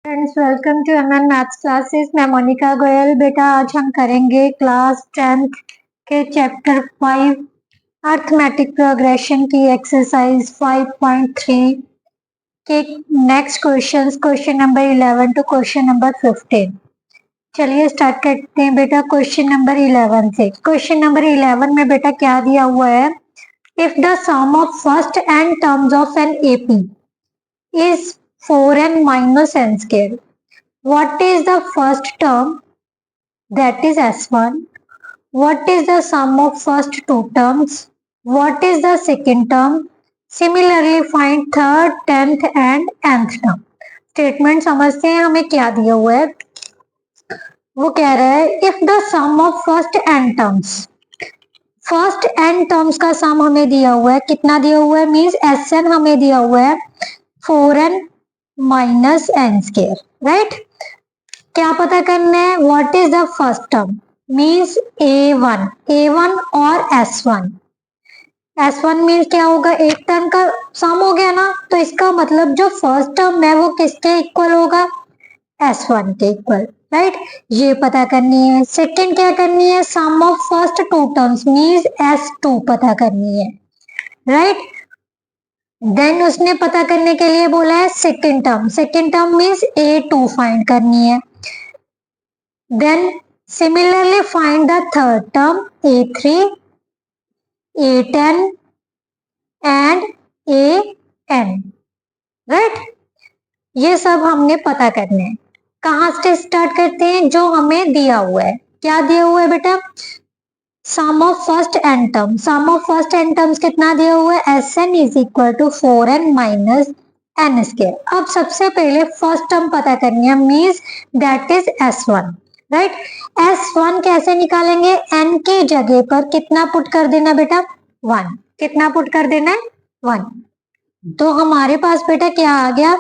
Friends, welcome to MN maths classes. मैं मोनिका गोयल। बेटा आज हम करेंगे क्लास 10th के चैप्टर 5 अर्थमेटिक प्रोग्रेशन की एक्सरसाइज 5.3 के next question number 11 to question number 15। चलिए स्टार्ट करते हैं बेटा क्वेश्चन नंबर 11 से। क्वेश्चन नंबर 11 में बेटा क्या दिया हुआ है, if the sum of first n terms of an AP is 4n minus n square. What is the first term? That is S1. What is the sum of first two terms? What is the second term? Similarly, find third, 10th and nth term. Statement समझते हैं हमें क्या दिया हुआ है। वो कह रहा है if the sum of first n terms, first n terms का सम हमें दिया हुआ है। कितना दिया हुआ है मीन्स एस एन हमें दिया हुआ है 4n minus N square, right. क्या पता करना है, what is the first term means A one और एस वन मीन्स क्या होगा, एक टर्म का सम हो गया ना, तो इसका मतलब जो फर्स्ट टर्म है वो किसके इक्वल होगा, S1 के इक्वल, राइट। ये पता करनी है। सेकंड क्या करनी है, sum of first two terms means S2 पता करनी है, राइट। देन उसने पता करने के लिए बोला है second term means A2 find करनी है। Then similarly find the third term A3, A10 and AN, right. ये सब हमने पता करने हैं। कहाँ से स्टार्ट करते हैं, जो हमें दिया हुआ है। क्या दिया हुआ है बेटा, sum of first n term. Sum of first n terms कितना दिया हुआ है, Sn is equal to 4n minus n square. अब सबसे पहले फर्स्ट टर्म पता करनी है means that is S1, right. S1 कैसे निकालेंगे, n की जगह पर कितना पुट कर देना बेटा, 1। कितना पुट कर देना है, 1। तो हमारे पास बेटा क्या आ गया,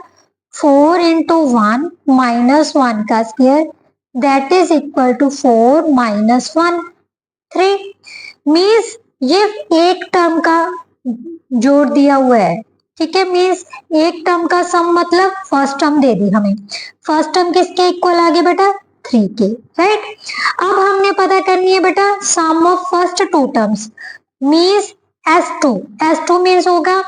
4 इंटू 1 माइनस 1 का square that is equal to 4 minus 1 3। Means ये एक टर्म का जोड़ दिया हुआ है, ठीक है। मीन्स एक टर्म का सम मतलब फर्स्ट टर्म दे दी हमें। फर्स्ट टर्म किसके इक्वल आ गया बेटा, 3 के, राइट। अब हमने पता करनी है बेटा sum of first two terms means S2 means होगा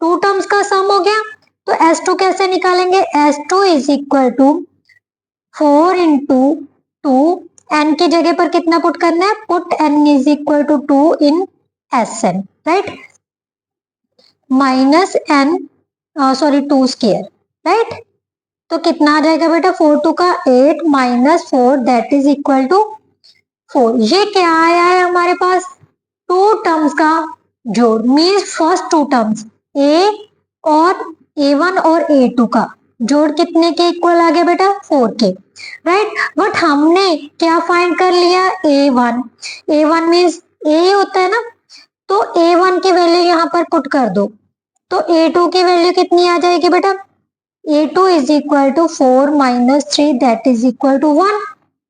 टू टर्म्स का सम हो गया, तो S2 कैसे निकालेंगे, S2 is equal to 4 into 2, n की जगह पर कितना पुट करना है, put n is equal to 2 इन Sn, right, minus n sorry 2 square, right. तो कितना आ जाएगा बेटा, 4 2 का 8 माइनस 4 दैट इज इक्वल टू 4। ये क्या आया है हमारे पास, टू टर्म्स का जोड़ means first two terms A और A1 और A2 का जोड़ कितने के इक्वल आ गया बेटा, 4 के, राइट। बट हमने क्या फाइंड कर लिया, A1 मीन्स A होता है ना, तो A1 की वैल्यू यहाँ पर पुट कर दो, तो A2 की वैल्यू कितनी आ जाएगी बेटा, A2 is equal to 4 minus 3 that is equal to 1,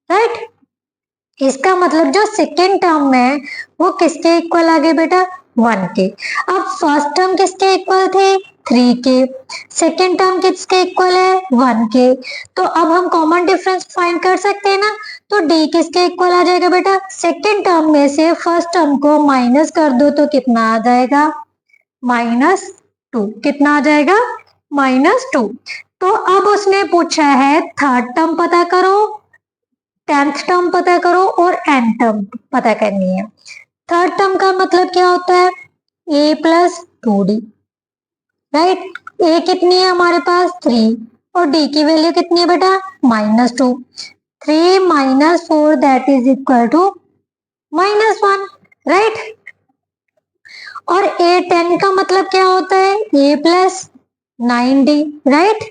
right. इसका मतलब जो सेकेंड टर्म है वो किसके इक्वल आ गए बेटा, 1 के। अब फर्स्ट टर्म किसके इक्वल थे, 3 के। सेकेंड टर्म किसके इक्वल है, 1 के। तो अब हम कॉमन डिफरेंस फाइंड कर सकते हैं ना, तो D किसके इक्वल आ जाएगा बेटा, सेकेंड टर्म में से फर्स्ट टर्म को माइनस कर दो तो कितना आ जाएगा, -2। कितना आ जाएगा, -2। तो अब उसने पूछा है थर्ड टर्म पता करो, 10th टर्म पता करो और n टर्म पता करनी है। थर्ड टर्म का मतलब क्या होता है, a plus 2d, right. a कितनी है हमारे पास, 3 और d की वैल्यू कितनी है बेटा, -2। 3 minus 4 that is equal to -1, right. और a10 का मतलब क्या होता है, a plus 9d, right.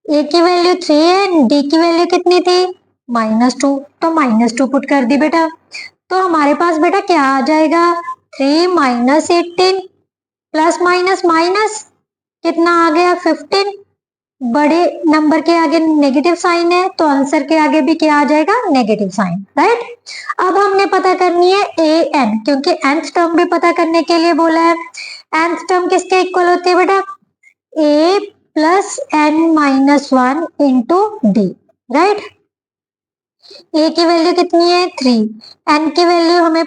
a की वैल्यू 3 है, d की वैल्यू कितनी थी, -2, तो -2 पुट कर दी बेटा। तो हमारे पास बेटा क्या आ जाएगा, 3 माइनस 18 प्लस माइनस माइनस कितना आ गया, 15। बड़े नंबर के आगे नेगेटिव साइन है तो आंसर के आगे भी क्या आ जाएगा, नेगेटिव साइन, राइट। अब हमने पता करनी है an, क्योंकि nth टर्म भी पता करने के लिए बोला है। nth टर्म किसके इक्वल होती है बेटा, a plus n-1 into D, right. A की वैल्यू कितनी है 3, एन की वैल्यू हमें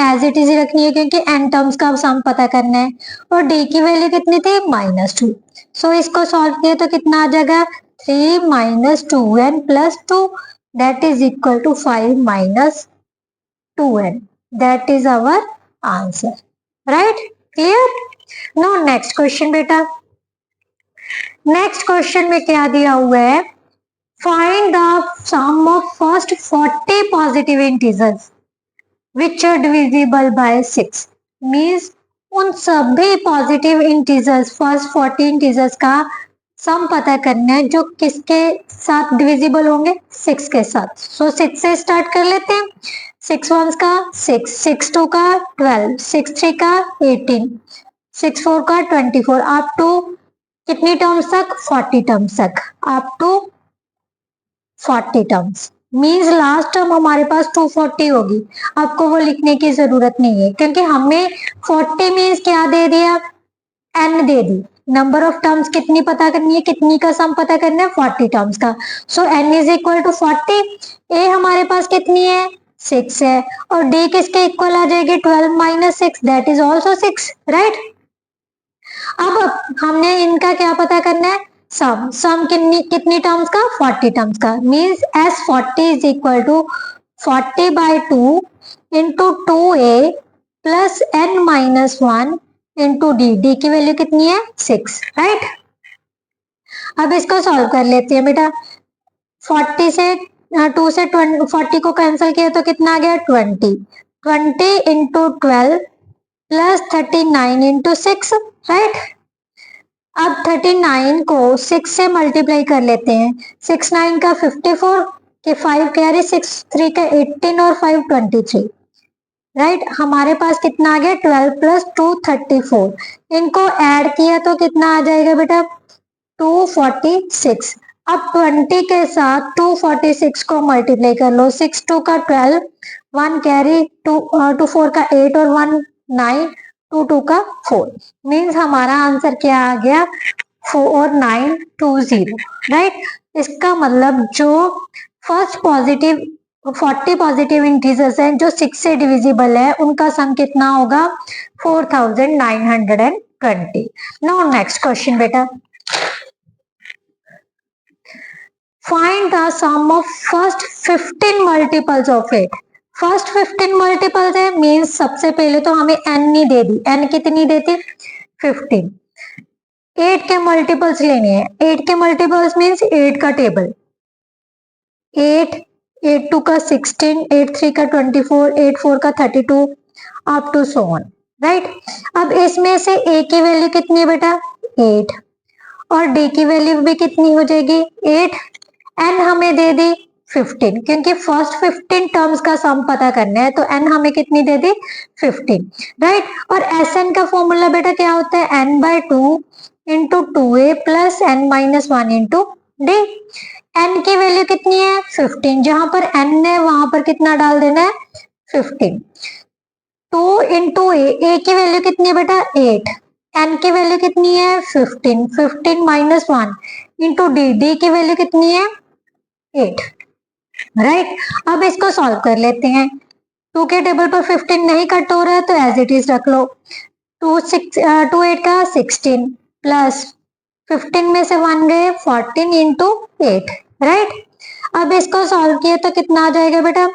एज इट इज रखनी है क्योंकि एन टर्म्स का सम पता करना है, और डी की वैल्यू कितनी थी -2। सो इसको सॉल्व किया तो कितना आ जाएगा 3 - 2n + 2 that is equal to 5 - 2n, that is our answer, right. Clear. No next question बेटा, नेक्स्ट क्वेश्चन में क्या दिया हुआ है, find the sum of first 40 positive integers which are divisible by 6, means उन सभी पॉजिटिव इंटीजर्स फर्स्ट 40 इंटीजर्स का सम पता करना है जो किसके साथ डिविजिबल होंगे 6 के साथ। सो 6 से स्टार्ट कर लेते हैं। 6 1 का 6, 6 2 का 12, 6 3 का 18, 6 4 का 24, अप टू कितनी टर्म्स तक 40 टर्म्स तक, up to 40 terms, means last term हमारे पास 240 होगी। आपको वो लिखने की जरूरत नहीं है क्योंकि हमें 40 मीन्स क्या दे दिया, n they the. Number of terms कितनी पता करनी है, कितनी का सम पता करना है 40 टर्म्स का। So n is equal to 40। a हमारे पास कितनी है 6 है, और d किसके इक्वल आ जाएगी 12 - 6 दैट इज ऑल्सो 6, राइट। अब हमने इनका क्या पता करना है सम, सम कितनी टर्म्स का 40 टर्म्स का, means S40 is equal to 40/2 into 2a plus n-1 into d, d की वैल्यू कितनी है 6, राइट। अब इसको सॉल्व कर लेते हैं बेटा। 40 से 2 से 40 को कैंसिल किया तो कितना आ गया 20, 20 इंटू 12 प्लस 39 इंटू 6, राइट। अब 39 को 6 से मल्टीप्लाई कर लेते हैं। 6 9 का 54 के 5 कैरी, 6 3 का 18 और 5 23, राइट। हमारे पास कितना आ गया 12 + 2 34, इनको ऐड किया तो कितना आ जाएगा बेटा 246। अब 20 के साथ 246 को मल्टीप्लाई कर लो, 6 2 का 12, 1 कैरी, 2 4 का 8 और 1 9, 2 2 का 4, मीन्स हमारा आंसर क्या आ गया 4920, राइट। इसका मतलब जो फर्स्ट पॉजिटिव 40 पॉजिटिव इंटीजर्स हैं जो 6 से डिविजिबल है उनका सम कितना होगा 4920। नाउ नेक्स्ट क्वेश्चन बेटा, find the sum of first 15 multiples of 8। First 15 multiples है, मीन्स सबसे पहले तो हमें n नहीं दे दी, n कितनी देती 15। 8 के मल्टीपल्स लेने हैं, 8 के मल्टीपल्स मीन्स 8 का टेबल, 8 8 2 का 16, 8 3 का 24, 8 4 का 32 up to so on, right. अब इसमें से a की वैल्यू कितनी है बेटा 8, और d की वैल्यू भी कितनी हो जाएगी 8, n हमें दे दी 15 क्योंकि फर्स्ट 15 टर्म्स का सम पता करना है, तो n हमें कितनी दे दी 15, राइट। और Sn का फॉर्मूला बेटा क्या होता है n/2 into 2a plus n-1 into d। n की वैल्यू कितनी है 15, जहां पर n है वहां पर कितना डाल देना है 15। 2 इंटू a की वैल्यू कितनी है बेटा 8, n की वैल्यू कितनी है 15, 15 - 1 इंटू d की वैल्यू कितनी है 8, राइट। अब इसको सॉल्व कर लेते हैं। 2 के टेबल पर 15 नहीं कट हो रहा है तो एज इट इज रख लो। 2 8 का 16 प्लस 15 में से 1 गए 14 इंटू 8, राइट। अब इसको सॉल्व किया तो कितना आ जाएगा बेटा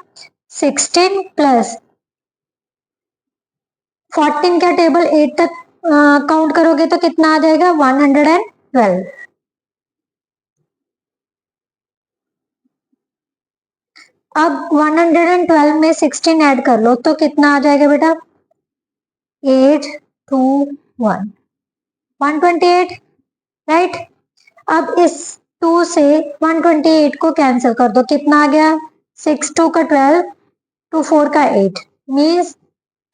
16 प्लस 14 का टेबल 8 तक काउंट करोगे तो कितना आ जाएगा 112। अब 112 में 16 ऐड कर लो तो कितना आ जाएगा बेटा 8 2 1 128, राइट। अब इस 2 से 128 को कैंसिल कर दो, कितना आ गया 6 2 का 12, 2 4 का 8, मीन्स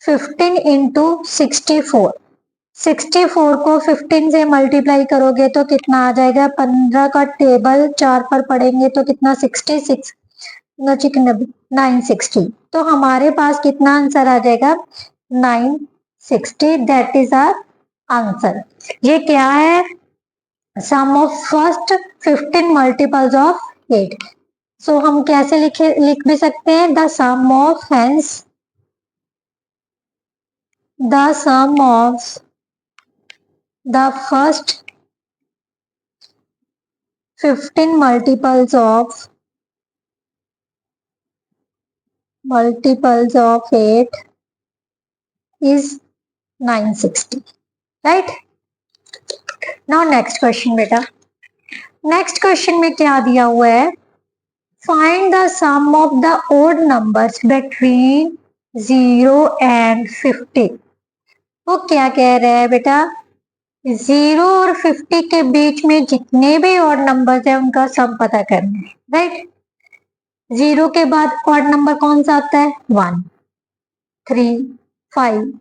15 इंटू 64। 64 को 15 से मल्टीप्लाई करोगे तो कितना आ जाएगा 15 का टेबल 4 पर पढ़ेंगे तो कितना 66 960, तो हमारे पास कितना आंसर आ जाएगा 960, दैट इज आवर आंसर। ये क्या है sum of first 15 multiples of 8। So हम कैसे लिख भी सकते हैं, the sum of, hence the sum of the first 15 multiples of 8 is 960, right? Now next question बेटा, नेक्स्ट क्वेश्चन में क्या दिया हुआ है, find the sum of the odd numbers between 0 and 50। वो क्या कह रहा है बेटा, 0 और 50 के बीच में जितने भी ऑड नंबर्स है उनका सम पता करना है, राइट? 0 के बाद ऑड नंबर कौन सा आता है, 1, 3, 5,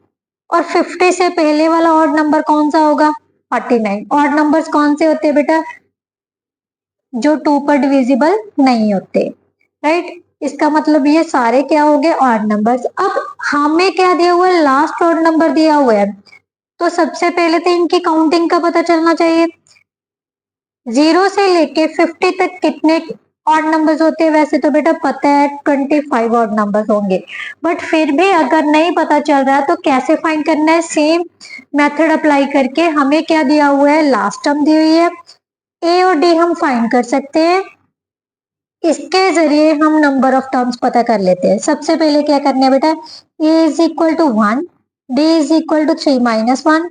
और 50 से पहले वाला ऑड नंबर कौन सा होगा, 49। ऑड नंबर्स कौन से होते हैं बेटा, जो 2 पर डिविजिबल नहीं होते, राइट? इसका मतलब ये सारे क्या हो गए, ऑड नंबर्स। अब हमें क्या दिया हुआ है, लास्ट ऑड नंबर दिया हुआ है, तो सबसे पहले तो इनकी काउंटिंग का पता चलना चाहिए। 0 से लेके 50 तक कितने ऑड नंबर्स होते हैं, वैसे तो बेटा पता है 25 ऑड नंबर्स होंगे, बट फिर भी अगर नहीं पता चल रहा है तो कैसे फाइंड करना है, सेम मेथड अप्लाई करके। हमें क्या दिया हुआ है, लास्ट टर्म दी हुई है, ए और डी हम फाइंड कर सकते हैं, इसके जरिए हम नंबर ऑफ टर्म्स पता कर लेते हैं। सबसे पहले क्या करना है बेटा, a is equal to 1, d is equal to 3 minus 1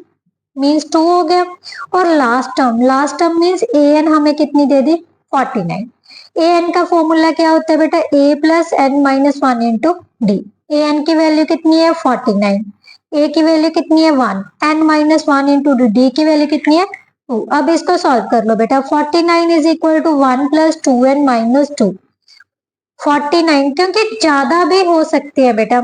means 2 हो गया, और last term means a n हमें कितनी दे दी, 49। ए एन का फॉर्मूला क्या होता है बेटा, a plus n minus 1 into d. A n की वैल्यू कितनी है, 49, ए की वैल्यू कितनी है 1, एन माइनस 1 इंटू डी की वैल्यू कितनी है 2। अब इसको सॉल्व कर लो बेटा, 49 is equal to 1 plus 2n minus 2। 49 क्योंकि ज्यादा भी हो सकती है बेटा,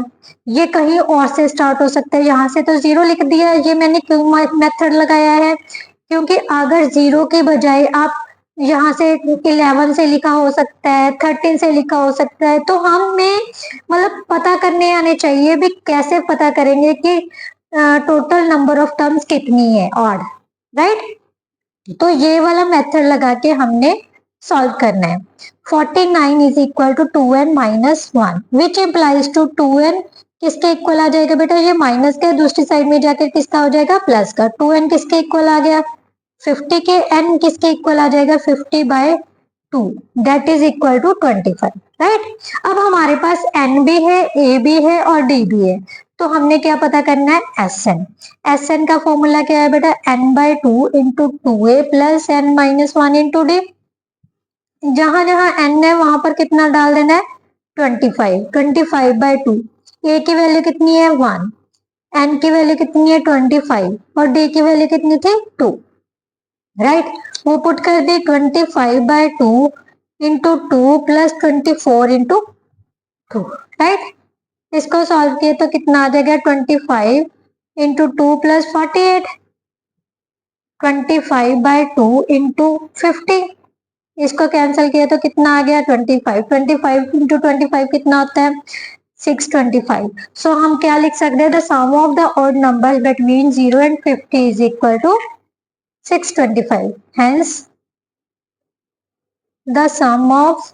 ये कहीं और से स्टार्ट हो सकता है, यहाँ से तो 0 लिख दिया है। ये मैंने क्यों मेथड लगाया है, क्योंकि अगर 0 के बजाय आप यहाँ से 11 से लिखा हो सकता है, 13 से लिखा हो सकता है, तो हमें मतलब पता करने आने चाहिए भी, कैसे पता करेंगे कि टोटल नंबर ऑफ टर्म्स कितनी है ऑड, राइट? तो ये वाला मेथड लगा के हमने सॉल्व करना है। 49 is equal to 2n minus 1 which implies to 2n किसके इक्वल आ जाएगा बेटा, ये माइनस का दूसरी साइड में जाकर किसका हो जाएगा, प्लस का। 2n किसके इक्वल आ गया, 50 के, n किसके इक्वल आ जाएगा, 50 by 2 that is equal to 25, right? अब हमारे पास n भी है, a भी है और d भी है, तो हमने क्या पता करना है, एस एन का फॉर्मूला क्या है बेटा, n by 2 into 2a plus n minus 1 into d. जहां जहां n है वहां पर कितना डाल देना है, 25। 25 बाय 2, a की वैल्यू कितनी है 1, n की वैल्यू कितनी है 25 और d की वैल्यू कितनी थी 2, राइट? वो पुट कर दे 25 by 2 into 2 plus 24 into 2, right? इसको सॉल्व किए तो कितना आ जाएगा, 25 इंटू 2 प्लस 48, 25 बाय 2 इंटू 50, इसको कैंसिल किया तो कितना आ गया, 25। 25 इंटू 25 कितना होता है, 625। सो हम क्या लिख सकते हैं, the sum of the odd numbers between 0 and 50 is equal to 625। Hence the sum of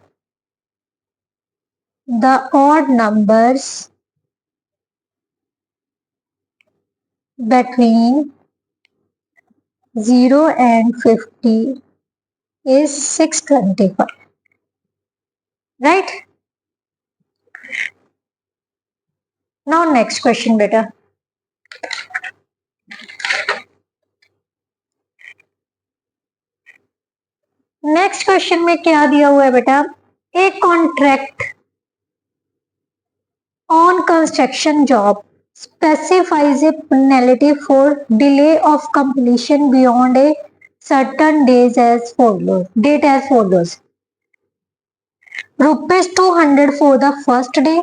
the odd numbers between 0 and 50 is 625, right? Now next question बेटा, नेक्स्ट क्वेश्चन में क्या दिया हुआ है बेटा, a contract on construction job specifies a penalty for delay of completion beyond a certain days as follows, date as follows: rupees 200 for the first day,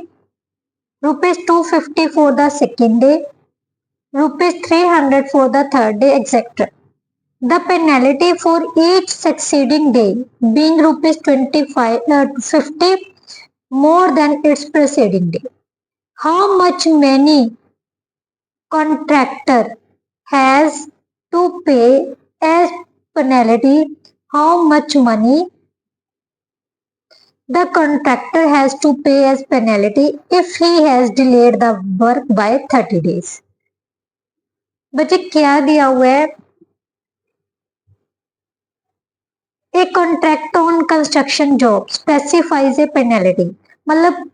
rupees 250 for the second day, rupees 300 for the third day, etc. The penalty for each succeeding day being rupees 50 more than its preceding day. How much money contractor has to pay as penalty, how much money the contractor has to pay as penalty if he has delayed the work by 30 days. बच्चे क्या दिया हुआ है, a contract on construction job specifies A penalty, मतलब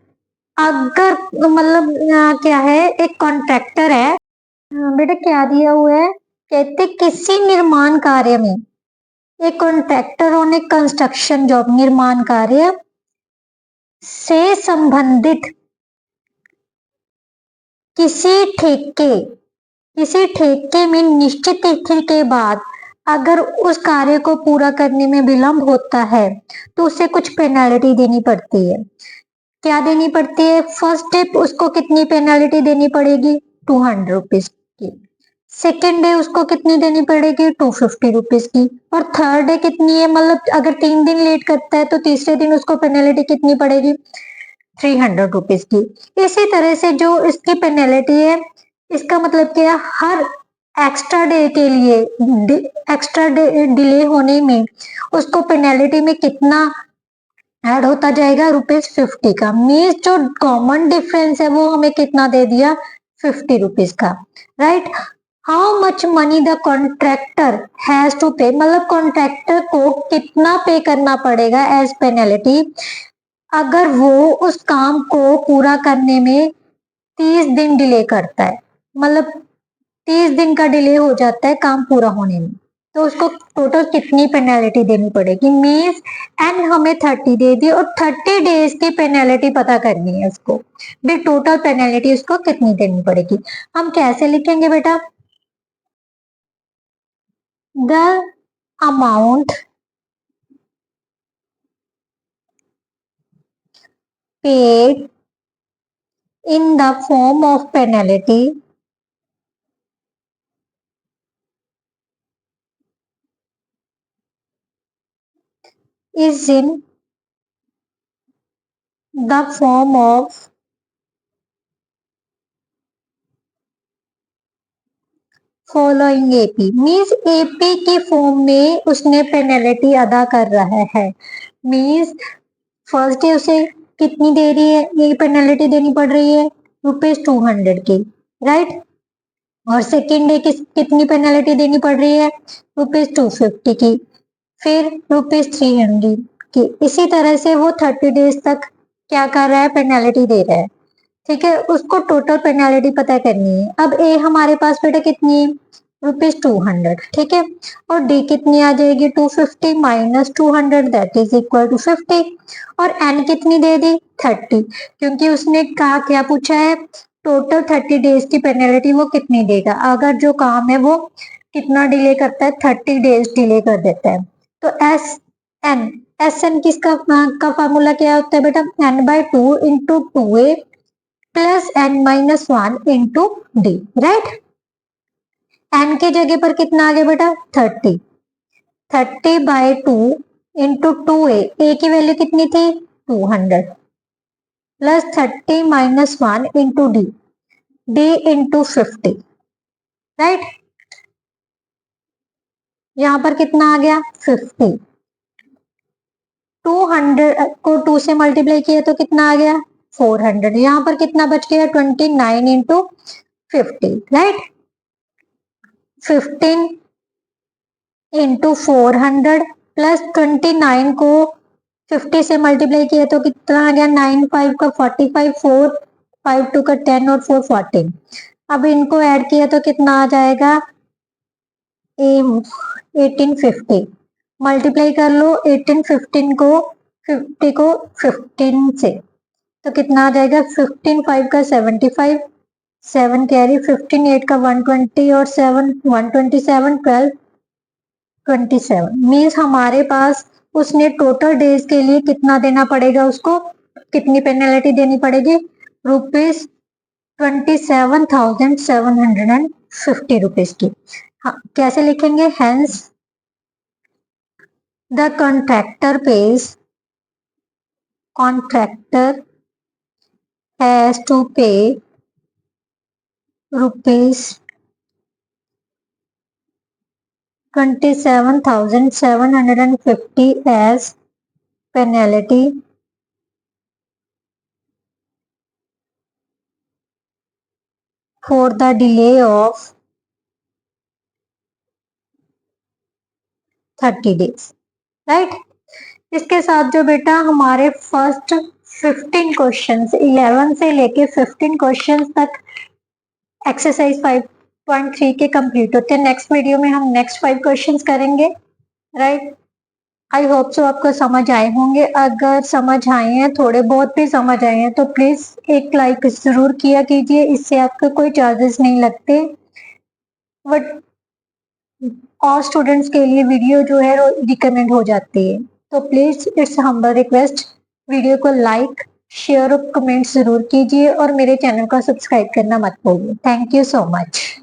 अगर मतलब क्या है, एक कॉन्ट्रैक्टर है, बेटा क्या दिया हुआ है, कहते किसी निर्माण कार्य में, एक contractor on A construction job निर्माण कार्य से संबंधित किसी ठेके में निश्चित तिथि के बाद अगर उस कार्य को पूरा करने में विलंब होता है तो उसे कुछ पेनल्टी देनी पड़ती है। क्या देनी पड़ती है? फर्स्ट स्टेप उसको कितनी पेनल्टी देनी पड़ेगी? 200 रुपीज की। सेकेंड डे उसको कितनी देनी पड़ेगी? 250 रुपीज की। और थर्ड डे कितनी है, मतलब अगर 3 दिन लेट करता है तो तीसरे दिन उसको पेनल्टी कितनी पड़ेगी? 300 रुपीज की। इसी तरह से जो इसकी पेनल्टी है, इसका मतलब क्या है, हर एक्स्ट्रा डे के लिए, एक्स्ट्रा डे डिले होने में उसको पेनल्टी में कितना ऐड होता जाएगा? ₹50 का। मीन्स जो कॉमन डिफरेंस है वो हमें कितना दे दिया? 50 रुपीज का, right. How much money the contractor has to pay, मतलब कॉन्ट्रैक्टर को कितना पे करना पड़ेगा एज पेनल्टी अगर वो उस काम को पूरा करने में 30 दिन डिले करता है, मतलब 30 दिन का डिले हो जाता है काम पूरा होने में, तो उसको टोटल कितनी पेनल्टी देनी पड़ेगी? मीन्स एंड हमें 30 दे दी और 30 डेज की पेनल्टी पता करनी है उसको, भी टोटल पेनल्टी उसको कितनी देनी पड़ेगी। हम कैसे लिखेंगे बेटा? The amount paid in the form of penalty is in the form of following AP, means AP की फॉर्म में उसने पेनल्टी अदा कर रहा है। मीन्स फर्स्ट डे उसे कितनी दे रही है, ये पेनल्टी देनी पड़ रही है ₹200 की, राइट। और सेकेंड डे कितनी पेनल्टी देनी पड़ रही है? ₹250 की, फिर ₹300 की। इसी तरह से वो 30 डेज तक क्या कर रहा है? पेनल्टी दे रहा है, ठीक है। उसको टोटल पेनल्टी पता करनी है। अब ए हमारे पास बेटा कितनी है? ₹200, ठीक है। और डी कितनी आ जाएगी? 250 minus 200 that is equal to 50। और एन कितनी दे दी? 30, क्योंकि उसने कहा क्या पूछा है? टोटल 30 डेज की पेनल्टी वो कितनी देगा अगर जो काम है वो कितना डिले करता है? 30 डेज डिले कर देता है। तो एस एन किसका का फार्मूला क्या होता है बेटा? n/2 into 2a plus n-1 into D, right. N के जगह पर कितना आ गया बेटा? 30/2 इंटू 2a, ए की वैल्यू कितनी थी? 200 plus 30-1 into d, D into 50, right. यहां पर कितना आ गया? 50। 200 को 2 से मल्टीप्लाई किया तो कितना आ गया? 400। यहां पर कितना बच गया? 29 इंटू 50, राइट। 15 इंटू 400 प्लस 29 को 50 से मल्टीप्लाई किया तो कितना आ गया? 9 5 का 45, 4 5 2 का 10 और 4 14। अब इनको ऐड किया तो कितना आ जाएगा? 1850। मल्टीप्लाई कर लो 18 15 को 50 को 15 से, तो कितना आ जाएगा? 15 5 का 75, 7 कैरी, 15 8 का 120 और 7 127, 12 27। मीन्स हमारे पास उसने टोटल डेज के लिए कितना देना पड़ेगा? उसको कितनी पेनल्टी देनी पड़ेगी? ₹27,750 की। हाँ, कैसे लिखेंगे? Hence the contractor has to pay 27,750 as penalty for the delay of 30 days, right. इसके साथ जो बेटा हमारे फर्स्ट 15 क्वेश्चंस 11 से लेके 15 क्वेश्चंस तक एक्सरसाइज 5.3 के कंप्लीट होते हैं। नेक्स्ट वीडियो में हम नेक्स्ट 5 क्वेश्चंस करेंगे, राइट। आई होप सो आपको समझ आए होंगे। अगर समझ आए हैं, थोड़े बहुत भी समझ आए हैं, तो प्लीज एक लाइक जरूर किया कीजिए, इससे आपको कोई चार्जेस नहीं लगते। बट और स्टूडेंट्स के लिए वीडियो जो है रिकमेंड हो जाती है, तो please it's humble request, video को लाइक शेयर और कमेंट जरूर कीजिए और मेरे चैनल को सब्सक्राइब करना मत भूलिए। Thank you so much.